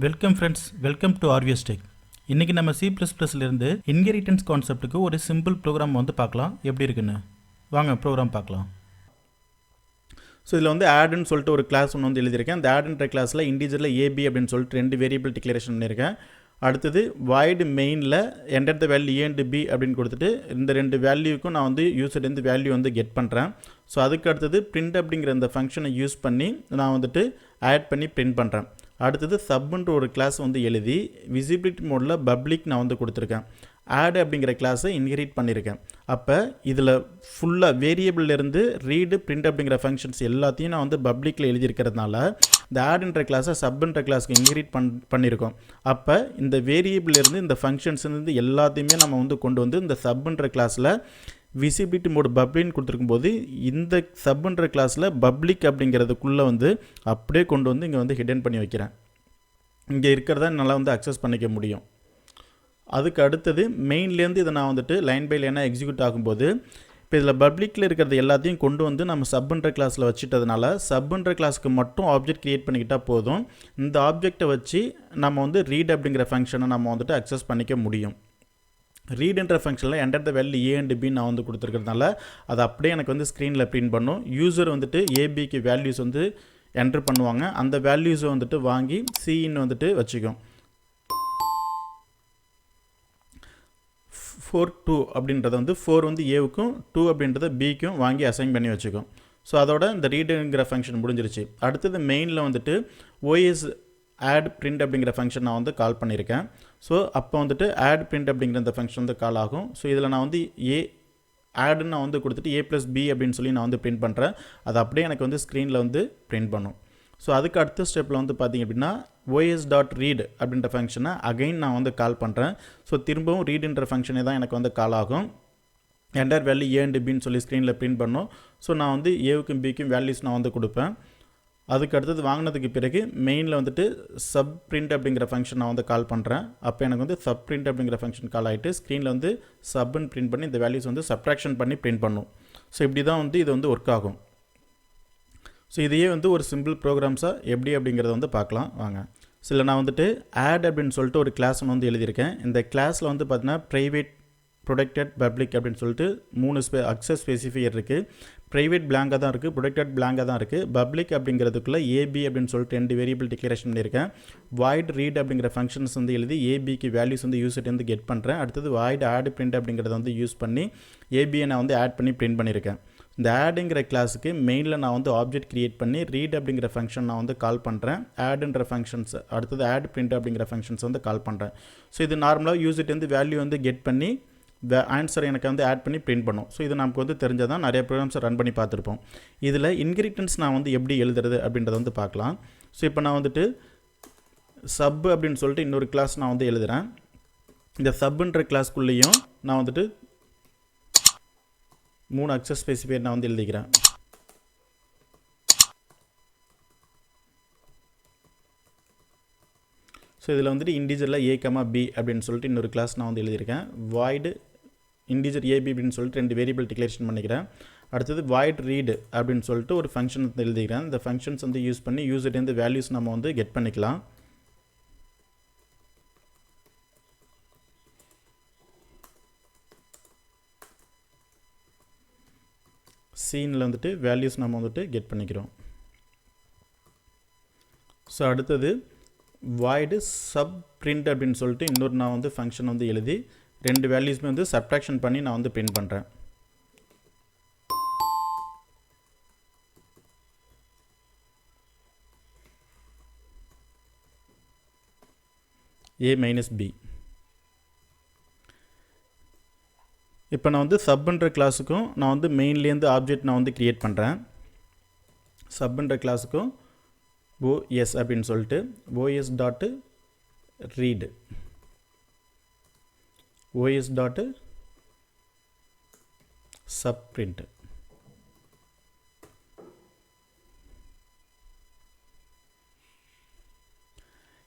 Welcome friends, welcome to RVS tech. இன்றைக்கி நம்ம C++லேருந்து inheritance கான்செப்ட்டுக்கு ஒரு சிம்பிள் ப்ரோக்ராம் வந்து பார்க்கலாம் எப்படி இருக்குன்னு. வாங்க ப்ரோக்ராம் பார்க்கலாம். ஸோ இதில் வந்து ஆடுன்னு சொல்லிட்டு ஒரு கிளாஸ் ஒன்று வந்து எழுதியிருக்கேன். அந்த ஆடுன்ற கிளாஸில் இன்டீஜரில் ஏபி அப்படின்னு சொல்லிட்டு 2 வேரியபிள் டிக்ளரேஷன் பண்ணியிருக்கேன். அடுத்தது வாய்டு மெயினில் enter the value A and B அப்படின்னு கொடுத்துட்டு இந்த 2 வேல்யூக்கும் நான் வந்து யூசர்லேருந்து வேல்யூ வந்து கெட் பண்ணுறேன். ஸோ அதுக்கு அடுத்தது பிரிண்ட் அப்படிங்கிற இந்த ஃபங்க்ஷனை யூஸ் பண்ணி நான் வந்துட்டு ஆட் பண்ணி பிரிண்ட் பண்ணுறேன். அடுத்தது சப்ன்ற ஒரு கிளாஸ் வந்து எழுதி விசிபிலிட்டி மோடில் பப்ளிக் நான் வந்து கொடுத்துருக்கேன். ஆட் அப்படிங்கிற கிளாஸை இன்ஹெரிட் பண்ணியிருக்கேன். அப்போ இதில் ஃபுல்லாக வேரியபிள்லேருந்து ரீடு பிரிண்ட் அப்படிங்கிற ஃபங்க்ஷன்ஸ் எல்லாத்தையும் நான் வந்து பப்ளிக்கில் எழுதியிருக்கிறதுனால இந்த ஆடுன்ற கிளாஸை சப்ன்ற கிளாஸுக்கு இன்ஹெரிட் பண்ணியிருக்கோம். அப்போ இந்த வேரியபிள்லேருந்து இந்த ஃபங்க்ஷன்ஸ்லேருந்து எல்லாத்தையுமே நம்ம வந்து கொண்டு வந்து இந்த சப்ன்ற கிளாஸில் விசிபிலிட்டி மோடு பப்ளின்னு கொடுத்துருக்கும்போது இந்த சப்ன்ற கிளாஸில் பப்ளிக் அப்படிங்கிறதுக்குள்ளே வந்து அப்படியே கொண்டு வந்து இங்கே வந்து ஹிடன் பண்ணி வைக்கிறேன். இங்கே இருக்கிறத நல்லா வந்து அக்சஸ் பண்ணிக்க முடியும். அதுக்கு அடுத்தது மெயின்லேருந்து இதை நான் வந்துட்டு லைன் பை லைனாக எக்ஸிக்யூட் ஆகும்போது இப்போ இதில் பப்ளிக்கில் இருக்கிறது எல்லாத்தையும் கொண்டு வந்து நம்ம சப்ன்ற கிளாஸில் வச்சுட்டதுனால சப்ன்ற கிளாஸுக்கு மட்டும் ஆப்ஜெக்ட் க்ரியேட் பண்ணிக்கிட்டால் போதும். இந்த ஆப்ஜெக்டை வச்சு நம்ம வந்து ரீட் அப்படிங்கிற ஃபங்க்ஷனை நம்ம வந்துட்டு அக்சஸ் பண்ணிக்க முடியும். ரீடுன்ற ஃபங்க்ஷனில் enter the value A and B நான் வந்து கொடுத்துருக்கிறதுனால அது அப்படியே எனக்கு வந்து ஸ்க்ரீனில் பிரிண்ட் பண்ணும். யூசர் வந்துட்டு ஏபிக்கு வேல்யூஸ் வந்து என்ட்ரு பண்ணுவாங்க. அந்த வேல்யூஸை வந்துட்டு வாங்கி சின்னு வந்துட்டு வச்சுக்கும். 4 2 அப்படின்றத வந்து 4 வந்து ஏவுக்கும் 2 அப்படின்றத பிக்கும் வாங்கி அசைன் பண்ணி வச்சுக்கும். ஸோ அதோட இந்த ரீடுங்கிற ஃபங்க்ஷன் முடிஞ்சிருச்சு. அடுத்தது மெயினில் வந்துட்டு OS ஆட் பிரிண்ட் அப்படிங்கிற ஃபங்க்ஷன் நான் வந்து கால் பண்ணியிருக்கேன். ஸோ அப்போ வந்துட்டு ஆட் பிரிண்ட் அப்படிங்கிற இந்த ஃபங்க்ஷன் வந்து கால் ஆகும். ஸோ இதில் நான் வந்து ஆடுன்னு நான் வந்து கொடுத்துட்டு A+B அப்படின்னு சொல்லி நான் வந்து பிரிண்ட் பண்ணுறேன். அது அப்படியே எனக்கு வந்து ஸ்க்ரீனில் வந்து பிரிண்ட் பண்ணும். ஸோ அதுக்கு அடுத்த ஸ்டெப்பில் வந்து பார்த்திங்க அப்படின்னா OS.read அப்படின்ற ஃபங்க்ஷனை அகைன் நான் வந்து கால் பண்ணுறேன். ஸோ திரும்பவும் ரீடுன்ற ஃபங்க்ஷனே தான் எனக்கு வந்து கால் ஆகும். என்டர் வேல்யூ ஏ அண்ட் பின்னு சொல்லி ஸ்க்ரீனில் பிரிண்ட் பண்ணும். ஸோ நான் வந்து ஏவுக்கும் பிக்கும் வேல்யூஸ் நான் வந்து கொடுப்பேன். அதுக்கு அடுத்தது வாங்கினதுக்கு பிறகு மெயினில் வந்துட்டு சப் பிரிண்ட் அப்படிங்கிற ஃபங்க்ஷன் நான் வந்து கால் பண்ணுறேன். அப்போ எனக்கு வந்து சப் பிரிண்ட் அப்படிங்கிற ஃபங்க்ஷன் கால் ஆகிட்டு ஸ்க்ரீனில் வந்து சப்னு பிரிண்ட் பண்ணி இந்த வேல்யூஸ் வந்து சப்ட்ராக்ஷன் பண்ணி பிரிண்ட் பண்ணும். ஸோ இப்படி தான் வந்து இது வந்து ஒர்க் ஆகும். ஸோ இதையே வந்து ஒரு சிம்பிள் ப்ரோக்ராம்ஸாக எப்படி அப்படிங்கிறத வந்து பார்க்கலாம் வாங்க. சில நான் வந்துட்டு ஆட் அப்படின்னு சொல்லிட்டு ஒரு கிளாஸ் ஒன்று வந்து எழுதியிருக்கேன். இந்த கிளாஸில் வந்து பார்த்தீங்கன்னா ப்ரைவேட் ப்ரொடெக்டட் பப்ளிக் அப்படின்னு சொல்லிட்டு 3 அக்சஸ் ஸ்பெசிஃபையர் இருக்குது. ப்ரைவேட் பிளாங்காக தான் இருக்குது, ப்ரொடெக்டட் பிளாங்காக தான் இருக்குது. பப்ளிக் அப்படிங்கிறதுக்குள்ளே ஏபி அப்படின்னு சொல்லிட்டு 2 வேரியபிள் டிக்ளரேஷன் பண்ணியிருக்கேன். வாய்ட் ரீட் அப்படிங்கிற ஃபங்க்ஷன்ஸ் வந்து எழுதி ஏபிக்கு வேல்யூஸ் வந்து யூசர்ட்டு கெட் பண்ணுறேன். அடுத்தது வாய்ட் ஆட் பிரிண்ட் அப்படிங்கிறத வந்து யூஸ் பண்ணி ஏபியை நான் வந்து ஆட் பண்ணி பிரிண்ட் பண்ணியிருக்கேன். இந்த ஆடுங்கிற கிளாஸுக்கு மெயினில் நான் வந்து ஆப்ஜெக்ட் க்ரியேட் பண்ணி ரீட் அப்படிங்கிற ஃபங்க்ஷன் நான் வந்து கால் பண்ணுறேன். ஆடுன்ற ஃபங்க்ஷன்ஸ் அடுத்தது ஆட் பிரிண்ட் அப்படிங்கிற ஃபங்க்ஷன்ஸ் வந்து கால் பண்ணுறேன். ஸோ இது நார்மலாக யூசர்ட்டு வேல்யூ வந்து கெட் பண்ணி ஆன்சர் எனக்கு வந்து ஆட் பண்ணி பிரிண்ட் பண்ணும். ஸோ இது நமக்கு வந்து தெரிஞ்சால் தான் நிறைய ப்ரோக்ராம்ஸை ரன் பண்ணி பார்த்துருப்போம். இதில் இன்ஹெரிட்டன்ஸ் நான் வந்து எப்படி எழுதுறது அப்படின்றத வந்து பார்க்கலாம். ஸோ இப்போ நான் வந்துட்டு சப் அப்படின்னு சொல்லிட்டு இன்னொரு கிளாஸ் நான் வந்து எழுதுகிறேன். இந்த சப்ன்ற கிளாஸ்க்குள்ளேயும் நான் வந்துட்டு 3 அக்சஸ் ஸ்பெசிஃபையர் நான் வந்து எழுதிக்கிறேன். ஸோ இதில் வந்துட்டு இன்டீஜரில் A,B அப்படின்னு சொல்லிட்டு இன்னொரு கிளாஸ் நான் வந்து எழுதியிருக்கேன். வாய்டு இன்டீஜர் AB அப்படின்னு சொல்லிட்டு 2 வேரியபிள் டிக்ளரேஷன் பண்ணிக்கிறேன். அடுத்தது வாய்ட் ரீடு அப்படின்னு சொல்லிட்டு ஒரு ஃபங்க்ஷன் வந்து எழுதிக்கிறேன். இந்த ஃபங்க்ஷன்ஸ் வந்து யூஸ் பண்ணி யூசர்லேருந்து வேல்யூஸ் நம்ம வந்து கெட் பண்ணிக்கலாம். சீனில் வந்துட்டு வேல்யூஸ் நம்ம வந்துட்டு கெட் பண்ணிக்கிறோம். ஸோ அடுத்தது வாய்டு சப் பிரிண்ட் அப்படின்னு சொல்லிட்டு இன்னொரு நான் வந்து ஃபங்க்ஷன் வந்து எழுதி 2 வேல்யூஸ்மே வந்து சப்ட்ராக்ஷன் பண்ணி நான் வந்து பிரிண்ட் பண்ணுறேன். A-B. இப்போ நான் வந்து சப்ன்ற கிளாஸுக்கும் நான் வந்து மெயின்லேருந்து ஆப்ஜெக்ட் நான் வந்து க்ரியேட் பண்ணுறேன். சப்ன்ற கிளாஸுக்கும் OS அப்படின்னு சொல்லிட்டு OS.read OS.subprint.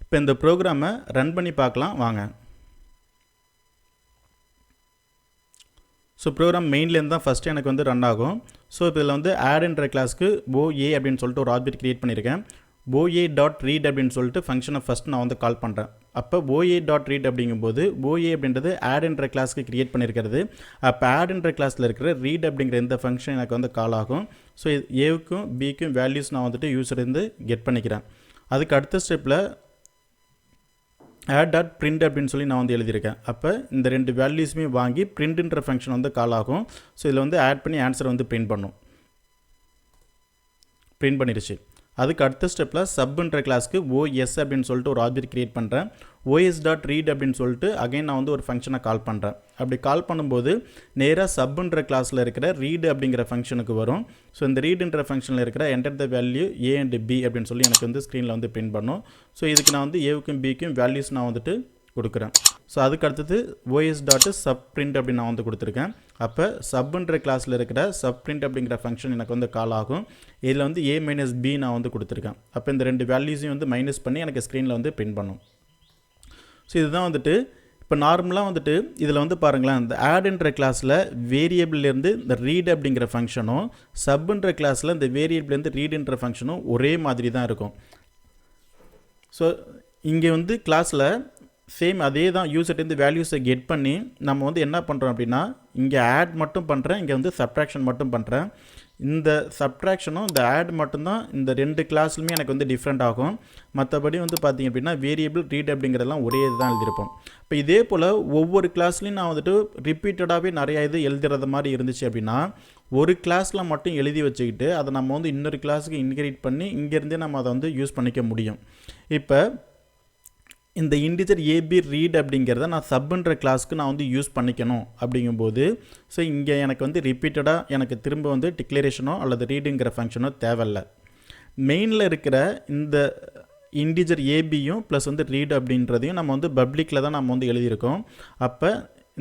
இப்போ இந்த ப்ரோக்ராமை ரன் பண்ணி பார்க்கலாம் வாங்க. ஸோ ப்ரோக்ராம் மெயின்லேருந்து தான் ஃபஸ்ட்டு எனக்கு வந்து ரன் ஆகும். ஸோ இப்போ இதில் வந்து ஆடுன்ற கிளாஸ்க்கு OA அப்படின்னு சொல்லிட்டு ஒரு ஆப்ஜெக்ட் க்ரியேட் பண்ணியிருக்கேன். OA டாட் ரீட் அப்படின்னு சொல்லிட்டு ஃபங்க்ஷனை ஃபஸ்ட் நான் வந்து கால் பண்ணுறேன். அப்போ OA டாட் ரீட் அப்படிங்கும்போது OA அப்படின்றது ஆட் என்ற கிளாஸ்க்கு கிரியேட் பண்ணியிருக்கிறது. அப்போ ஆட் என்ற கிளாஸில் இருக்கிற ரீட் அப்படிங்கிற இந்த ஃபங்க்ஷன் எனக்கு வந்து கால் ஆகும். ஸோ ஏவுக்கும் பிக்கும் வேல்யூஸ் நான் வந்துட்டு யூஸர் இருந்து கெட் பண்ணிக்கிறேன். அதுக்கு அடுத்த ஸ்டெப்பில் ஆட் டாட் பிரிண்ட் அப்படின்னு சொல்லி நான் வந்து எழுதியிருக்கேன். அப்போ இந்த ரெண்டு வேல்யூஸுமே வாங்கி பிரிண்ட்ன்ற ஃபங்க்ஷன் வந்து கால் ஆகும். ஸோ இதில் வந்து ஆட் பண்ணி ஆன்சர் வந்து பிரிண்ட் பண்ணிடுச்சு. அதுக்கு அடுத்த ஸ்டெப்பில் சப்ன்ற கிளாஸ்க்கு OS அப்படின்னு சொல்லிட்டு ஒரு ஆப்ஜெக்ட் கிரியேட் பண்ணுறேன். OS டாட் ரீட் அப்படின்னு சொல்லிட்டு அகைன் நான் வந்து ஒரு ஃபங்க்ஷனை கால் பண்ணுறேன். அப்படி கால் பண்ணும்போது நேராக சப்ன்ற கிளாஸில் இருக்கிற ரீடு அப்படிங்கிற ஃபங்க்ஷனுக்கு வரும். ஸோ இந்த ரீடுன்ற ஃபங்க்ஷனில் இருக்கிற enter the value A and B அப்படின்னு சொல்லி எனக்கு வந்து ஸ்க்ரீனில் வந்து பிரிண்ட் பண்ணும். ஸோ இதுக்கு நான் வந்து ஏவுக்கும் பிக்கும் வேல்யூஸ் நான் வந்துட்டு கொடுக்குறேன். ஸோ அதுக்கு அடுத்தது OS டாட் சப் பிரிண்ட் அப்படின்னு நான் வந்து கொடுத்துருக்கேன். அப்போ சப்ன்ற கிளாஸில் இருக்கிற சப் பிரிண்ட் அப்படிங்கிற ஃபங்க்ஷன் எனக்கு வந்து கால் ஆகும். இதில் வந்து A மைனஸ் B நான் வந்து கொடுத்துருக்கேன். அப்போ இந்த ரெண்டு வேல்யூஸையும் வந்து மைனஸ் பண்ணி எனக்கு ஸ்க்ரீனில் வந்து பிரிண்ட் பண்ணும். ஸோ இதுதான் வந்துட்டு இப்போ நார்மலாக வந்துட்டு இதில் வந்து பாருங்களேன், இந்த ஆட்ன்ற கிளாஸில் வேரியபிள்லேருந்து இந்த ரீட் அப்படிங்கிற ஃபங்க்ஷனும் சப்ன்ற கிளாஸில் இந்த வேரியபிள்லேருந்து ரீடுன்ற ஃபங்க்ஷனும் ஒரே மாதிரி தான் இருக்கும். ஸோ இங்கே வந்து கிளாஸில் சேம் அதே தான் யூசர்ட்டேருந்து வேல்யூஸை கெட் பண்ணி நம்ம வந்து என்ன பண்ணுறோம் அப்படின்னா, இங்கே ஆட் மட்டும் பண்ணுறேன், இங்கே வந்து சப்ட்ராக்ஷன் மட்டும் பண்ணுறேன். இந்த சப்ட்ராக்ஷனும் இந்த ஆட் மட்டும்தான் இந்த ரெண்டு கிளாஸ்லுமே எனக்கு வந்து டிஃப்ரெண்ட் ஆகும். மற்றபடி வந்து பார்த்திங்க அப்படின்னா வேரியபிள் ரீட் அப்படிங்கிறதெல்லாம் ஒரே இதுதான் எழுதியிருப்போம். இப்போ இதே போல் ஒவ்வொரு கிளாஸ்லையும் நான் வந்துட்டு ரிப்பீட்டடாகவே நிறையா இது எழுதுறது மாதிரி இருந்துச்சு அப்படின்னா, ஒரு கிளாஸில் மட்டும் எழுதி வச்சுக்கிட்டு அதை நம்ம வந்து இன்னொரு கிளாஸுக்கு இன்கிரீட் பண்ணி இங்கேருந்தே நம்ம அதை வந்து யூஸ் பண்ணிக்க முடியும். இப்போ இந்த இன்டிஜர் AB ரீட் அப்படிங்கிறத நான் சப்ன்ற கிளாஸ்க்கு நான் வந்து யூஸ் பண்ணிக்கணும் அப்படிங்கும்போது, ஸோ இங்கே எனக்கு வந்து ரிப்பீட்டடாக எனக்கு திரும்ப வந்து டிக்ளரேஷனோ அல்லது ரீடுங்கிற ஃபங்க்ஷனோ தேவையில்லை. மெயினில் இருக்கிற இந்த இன்டிஜர் ABயும் ப்ளஸ் வந்து ரீட் அப்படின்றதையும் நம்ம வந்து பப்ளிக்கில் தான் நம்ம வந்து எழுதியிருக்கோம். அப்போ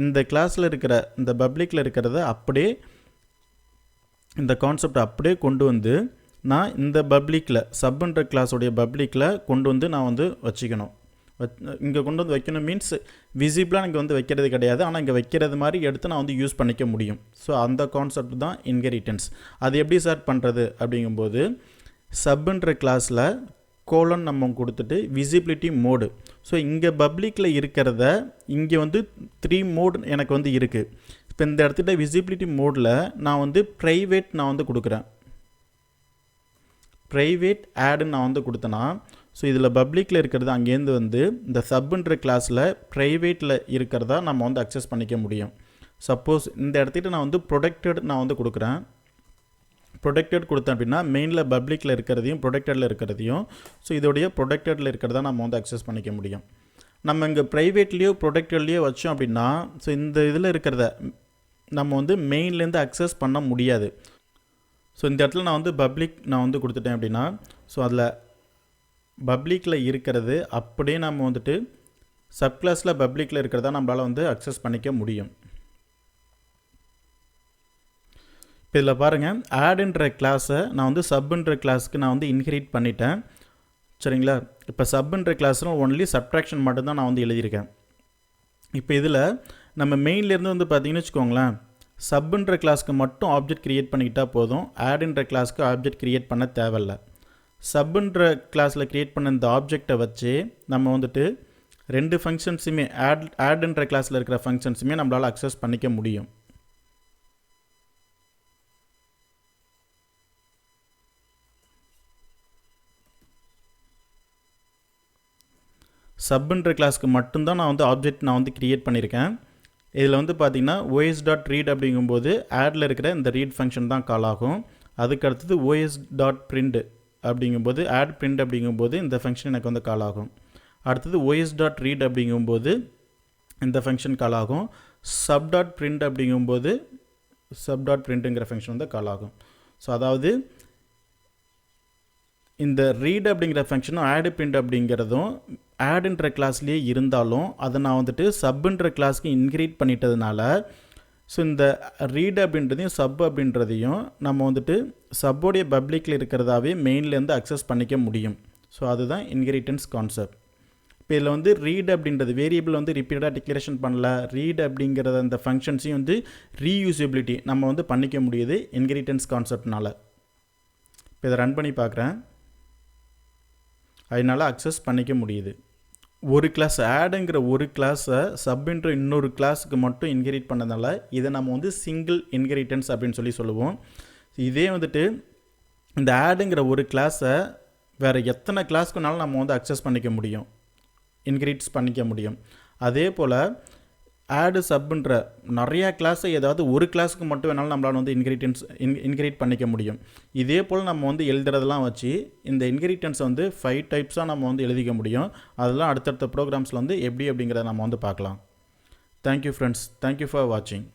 இந்த கிளாஸில் இருக்கிற இந்த பப்ளிக்கில் இருக்கிறத அப்படியே இந்த கான்செப்ட் அப்படியே கொண்டு வந்து நான் இந்த பப்ளிக்கில் சப்ன்ற கிளாஸோடைய பப்ளிக்கில் கொண்டு வந்து நான் வந்து வச்சுக்கணும். இங்கே கொண்டு வந்து வைக்கணும் மீன்ஸ் விசிபிளாக இங்கே வந்து வைக்கிறது கிடையாது, ஆனால் இங்கே வைக்கிறது மாதிரி எடுத்து நான் வந்து யூஸ் பண்ணிக்க முடியும். ஸோ அந்த கான்செப்ட் தான் இன்ஹெரிட்டன்ஸ். அது எப்படி சார் பண்ணுறது அப்படிங்கும்போது, சப்ன்ற கிளாஸில் கோலன் நம்ம கொடுத்துட்டு விசிபிலிட்டி மோடு. ஸோ இங்கே பப்ளிக்கில் இருக்கிறத இங்கே வந்து 3 மோடு எனக்கு வந்து இருக்குது. இப்போ இந்த இடத்துல விசிபிலிட்டி மோடில் நான் வந்து ப்ரைவேட் நான் வந்து கொடுக்குறேன். ப்ரைவேட் ஆடுன்னு நான் வந்து கொடுத்தேன்னா, ஸோ இதில் பப்ளிக்கில் இருக்கிறது அங்கேருந்து வந்து இந்த சப்ன்ற கிளாஸில் ப்ரைவேட்டில் இருக்கிறதா நம்ம வந்து அக்சஸ் பண்ணிக்க முடியும். சப்போஸ் இந்த இடத்துக்கிட்ட நான் வந்து ப்ரொடெக்டட் நான் வந்து கொடுக்குறேன். ப்ரொடெக்டட் கொடுத்தேன் அப்படின்னா மெயினில் பப்ளிக்கில் இருக்கிறதையும் ப்ரொடெக்டடில் இருக்கிறதையும், ஸோ இதோடைய ப்ரொடெக்டடில் இருக்கிறதா நம்ம வந்து அக்சஸ் பண்ணிக்க முடியும். நம்ம இங்கே ப்ரைவேட்லேயோ ப்ரொடெக்டட்லேயோ வச்சோம் அப்படின்னா, ஸோ இந்த இதில் இருக்கிறத நம்ம வந்து மெயின்லேருந்து அக்சஸ் பண்ண முடியாது. ஸோ இந்த இடத்துல நான் வந்து பப்ளிக் நான் வந்து கொடுத்துட்டேன் அப்படின்னா, ஸோ அதில் பப்ளிக்கில் இருக்கிறது அப்படியே நம்ம வந்துட்டு சப்கிளாஸில் பப்ளிக்கில் இருக்கிறதா நம்மளால் வந்து அக்சஸ் பண்ணிக்க முடியும். இப்போ இதில் பாருங்கள், ஆடுன்ற கிளாஸை நான் வந்து சப்ன்ற கிளாஸுக்கு நான் வந்து இன்ஹெரிட் பண்ணிட்டேன். சரிங்களா? இப்போ சப்ன்ற கிளாஸில் ஒன்லி சப்ட்ராக்ஷன் மட்டும்தான் நான் வந்து எழுதியிருக்கேன். இப்போ இதில் நம்ம மெயின்லேருந்து வந்து பார்த்திங்கன்னு வச்சுக்கோங்களேன், சப்ன்ற கிளாஸ்க்கு மட்டும் ஆப்ஜெக்ட் க்ரியேட் பண்ணிக்கிட்டால் போதும், ஆடுன்ற கிளாஸ்க்கு ஆப்ஜெக்ட் க்ரியேட் பண்ண தேவையில்லை. சப்ன்ற கிளாஸில் க்ரியேட் பண்ண இந்த ஆப்ஜெக்டை வச்சு நம்ம வந்துட்டு ரெண்டு ஃபங்க்ஷன்ஸுமே ஆடுன்ற கிளாஸில் இருக்கிற ஃபங்க்ஷன்ஸுமே நம்மளால் அக்சஸ் பண்ணிக்க முடியும். சப்ன்ற கிளாஸ்க்கு மட்டும்தான் நான் வந்து ஆப்ஜெக்ட் நான் வந்து க்ரியேட் பண்ணியிருக்கேன். இதில் வந்து பார்த்திங்கன்னா OS டாட் ரீட் அப்படிங்கும்போது ஆடில் இருக்கிற இந்த ரீட் ஃபங்க்ஷன் தான் கால் ஆகும். அதுக்கு அடுத்தது OS டாட் பிரிண்ட் அப்படிங்கும்போது ஆட் பிரிண்ட் அப்படிங்கும்போது இந்த ஃபங்க்ஷன் எனக்கு வந்து கால் ஆகும். அடுத்தது OS டாட் ரீட் அப்படிங்கும்போது இந்த ஃபங்க்ஷன் கால் ஆகும். சப் டாட் பிரிண்ட் அப்படிங்கும்போது சப் டாட் பிரிண்ட்டுங்கிற ஃபங்க்ஷன் வந்து கால் ஆகும். ஸோ அதாவது இந்த ரீட் அப்படிங்கிற ஃபங்க்ஷனும் ஆடு பிரிண்ட் அப்படிங்கிறதும் ஆடுன்ற கிளாஸ்லேயே இருந்தாலும் அதை நான் வந்துட்டு சப்ன்ற கிளாஸ்க்கு இன்க்ரீட் பண்ணிட்டதுனால, ஸோ இந்த ரீட் அப்படின்றதையும் சப் அப்படின்றதையும் நம்ம வந்துட்டு சப்போடைய பப்ளிக்கில் இருக்கிறதாவே மெயின்லேருந்து அக்சஸ் பண்ணிக்க முடியும். ஸோ அதுதான் இன்ஹெரிட்டன்ஸ் கான்செப்ட். இப்போ இதில் வந்து ரீட் அப்படின்றது வேரியபிள் வந்து ரிப்பீட்டடாக டிக்ளரேஷன் பண்ணல, ரீட் அப்படிங்கிறத அந்த ஃபங்க்ஷன்ஸையும் வந்து ரீயூசபிலிட்டி நம்ம வந்து பண்ணிக்க முடியுது இன்ஹெரிட்டன்ஸ் கான்செப்ட்னால. இப்போ இதை ரன் பண்ணி பார்க்குறேன். அதனால் அக்சஸ் பண்ணிக்க முடியுது. ஒரு கிளாஸ் ஆடுங்கிற ஒரு கிளாஸை சப்ன்ற இன்னொரு கிளாஸுக்கு மட்டும் இன்ஹெரிட் பண்ணதால இதை நம்ம வந்து சிங்கிள் இன்ஹெரிட்டன்ஸ் அப்படின்னு சொல்லுவோம். இதே வந்துட்டு இந்த ஆடுங்கிற ஒரு கிளாஸை வேறு எத்தனை கிளாஸ்க்குனாலும் நம்ம வந்து அக்சஸ் பண்ணிக்க முடியும், இன்ஹெரிட்ஸ் பண்ணிக்க முடியும். அதே போல் ஆடு சப்ன்ற நிறையா கிளாஸை ஏதாவது ஒரு கிளாஸுக்கு மட்டும் வேணாலும் நம்மளால் வந்து இன்ஹெரிட் பண்ணிக்க முடியும். இதே போல் நம்ம வந்து எழுதுறதெல்லாம் வச்சு இந்த இன்ஹெரிட்டன்ஸை வந்து 5 டைப்ஸாக நம்ம வந்து எழுதிக்க முடியும். அதெல்லாம் அடுத்தடுத்த ப்ரோக்ராம்ஸில் வந்து எப்படி அப்படிங்கிறத நம்ம வந்து பார்க்கலாம். தேங்க்யூ ஃப்ரெண்ட்ஸ், தேங்க்யூ ஃபார் வாட்சிங்.